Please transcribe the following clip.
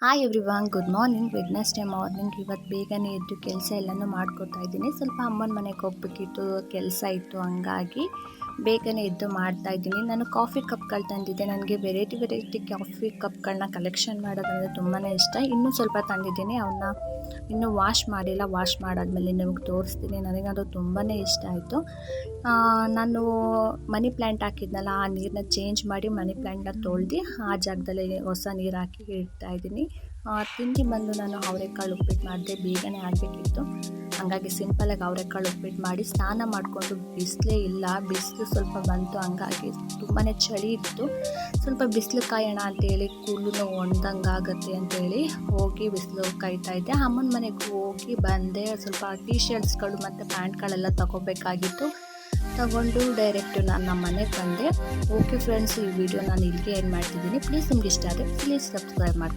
Hi everyone, good morning. Wednesday morning. ಇವತ್ತು ಬೇಗನೆ ಎದ್ದು ಕೆಲಸ ಎಲ್ಲನೂ ಮಾಡ್ಕೋತಾ ಇದ್ದೀನಿ. ಸ್ವಲ್ಪ ಅಮ್ಮನ ಮನೆಗೆ ಹೋಗ್ಬೇಕಿತ್ತು, ಕೆಲಸ ಇತ್ತು, ಹಂಗಾಗಿ ಬೇಗನೆ ಎದ್ದು ಮಾಡ್ತಾ ಇದ್ದೀನಿ. ನಾನು ಕಾಫಿ ಕಪ್ಗಳು ತಂದಿದ್ದೆ. ನನಗೆ ವೆರೈಟಿ ಕಾಫಿ ಕಪ್ಗಳನ್ನ ಕಲೆಕ್ಷನ್ ಮಾಡೋದಂದರೆ ತುಂಬಾ ಇಷ್ಟ. ಇನ್ನೂ ಸ್ವಲ್ಪ ತಂದಿದ್ದೀನಿ, ಅವನ್ನ ಇನ್ನೂ ವಾಶ್ ಮಾಡಿಲ್ಲ. ವಾಶ್ ಮಾಡಾದ್ಮೇಲೆ ನಿಮಗೆ ತೋರಿಸ್ತೀನಿ. ನನಗದು ತುಂಬಾ ಇಷ್ಟ ಆಯಿತು. ನಾನು ಮನಿ ಪ್ಲ್ಯಾಂಟ್ ಹಾಕಿದ್ನಲ್ಲ, ಆ ನೀರನ್ನ ಚೇಂಜ್ ಮಾಡಿ ಮನಿ ಪ್ಲ್ಯಾಂಟ್ನ ತೊಳೆದು ಆ ಜಾಗದಲ್ಲಿ ಹೊಸ ನೀರು ಹಾಕಿ ಇಡ್ತಾ ಇದ್ದೀನಿ. ತಿಂಡಿ ಬಂದು ನಾನು ಅವರೆಕಾಳು ಉಪ್ಪಿಟ್ಟು ಮಾಡಿದೆ. ಬೇಗನೆ ಆಗಬೇಕಿತ್ತು, ಹಾಗಾಗಿ ಸಿಂಪಲಾಗಿ ಅವರೆಕಾಳು ಉಪ್ಪಿಟ್ಟು ಮಾಡಿ ಸ್ನಾನ ಮಾಡಿಕೊಂಡು, ಬಿಸಿಲೇ ಇಲ್ಲ, ಬಿಸಿಲು ಸ್ವಲ್ಪ ಬಂತು, ಹಂಗಾಗಿ ತುಂಬಾ ಚಳಿ ಇತ್ತು. ಸ್ವಲ್ಪ ಬಿಸಿಲು ಕಾಯೋಣ ಅಂತೇಳಿ, ಕೂದಲು ಒಣದಂಗೆ ಆಗುತ್ತೆ ಅಂತೇಳಿ ಹೋಗಿ ಬಿಸಿಲು ಕಾಯ್ತಾ ಇದ್ದೆ. ಅಮ್ಮನ ಮನೆಗೆ ಹೋಗಿ ಬಂದೆ. ಸ್ವಲ್ಪ ಟೀ ಶರ್ಟ್ಸ್ಗಳು ಮತ್ತು ಪ್ಯಾಂಟ್ಗಳೆಲ್ಲ ತಗೋಬೇಕಾಗಿತ್ತು. ತಗೊಂಡು ಡೈರೆಕ್ಟ್ ನಾನು ನಮ್ಮ ಮನೆಗೆ ಬಂದೆ. ಓಕೆ ಫ್ರೆಂಡ್ಸ್, ಈ ವಿಡಿಯೋ ನಾನು ಇಲ್ಲಿಗೆ ಏನು ಮಾಡ್ತಿದ್ದೀನಿ. ಪ್ಲೀಸ್ ನಿಮ್ಗೆ ಇಷ್ಟ ಆದರೆ ಪ್ಲೀಸ್ ಸಬ್ಸ್ಕ್ರೈಬ್ ಮಾಡಿ.